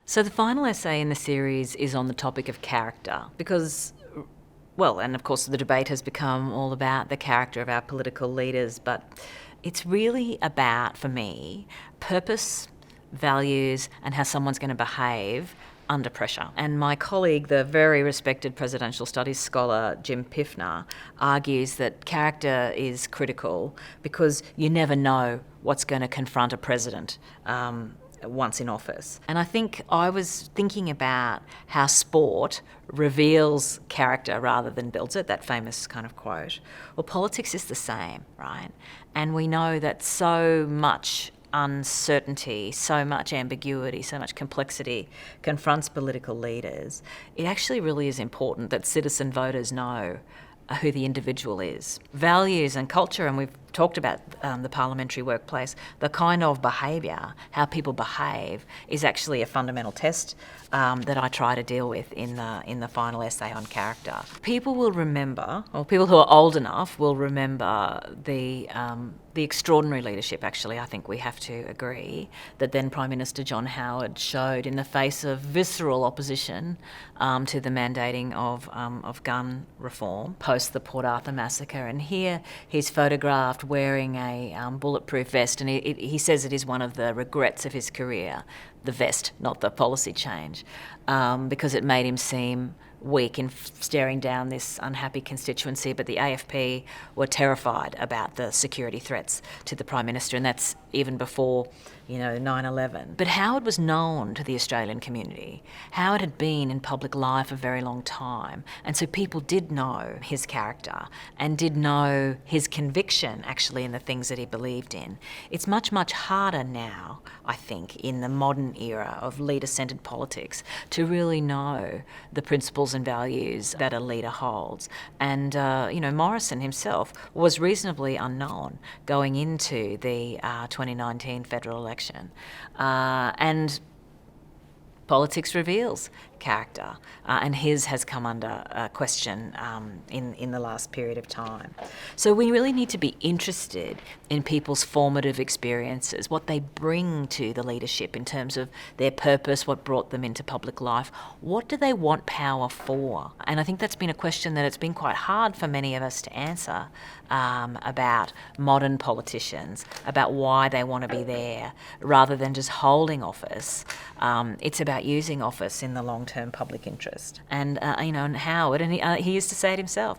So the final essay in the series is on the topic of character because, well, and of course the debate has become all about the character of our political leaders, but it's really about, for me, purpose, values, and how someone's going to behave under pressure. And my colleague, the very respected presidential studies scholar Jim Piffner, argues that character is critical because you never know what's going to confront a president once in office. And I think I was thinking about how sport reveals character rather than builds it, that famous kind of quote. Well, politics is the same, right? And we know that so much uncertainty, so much ambiguity, so much complexity confronts political leaders. It actually really is important that citizen voters know who the individual is. Values and culture, and we've talked about the parliamentary workplace, the kind of behaviour, how people behave, is actually a fundamental test that I try to deal with in the final essay on character. People will remember, or people who are old enough will remember the extraordinary leadership, actually, I think we have to agree, that then Prime Minister John Howard showed in the face of visceral opposition to the mandating of gun reform post the Port Arthur massacre. And here he's photographed wearing a bulletproof vest, and he says it is one of the regrets of his career, the vest, not the policy change, because it made him seem weak in staring down this unhappy constituency. But the AFP were terrified about the security threats to the Prime Minister, and that's even before 9/11. But Howard was known to the Australian community. Howard had been in public life a very long time, and so people did know his character and did know his conviction actually in the things that he believed in. It's much, much harder now, I think, in the modern era of leader-centred politics to really know the principles and values that a leader holds. And Morrison himself was reasonably unknown going into the 2019 federal election. And politics reveals character, and his has come under question in the last period of time. So we really need to be interested in people's formative experiences, what they bring to the leadership in terms of their purpose, what brought them into public life, what do they want power for? And I think that's been a question that it's been quite hard for many of us to answer about modern politicians, about why they want to be there rather than just holding office. It's about using office in the long-term public interest. And and Howard, and he used to say it himself,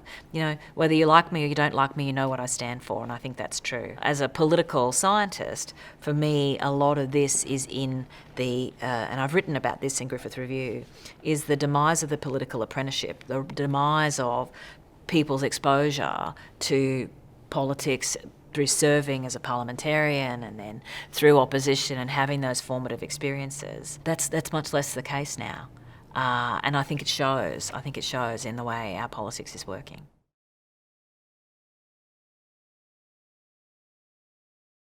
whether you like me or you don't like me, you know what I stand for, and I think that's true. As a political scientist, for me, a lot of this is in the, and I've written about this in Griffith Review, is the demise of the political apprenticeship, the demise of people's exposure to politics through serving as a parliamentarian and then through opposition and having those formative experiences. That's much less the case now. And I think it shows. I think it shows in the way our politics is working.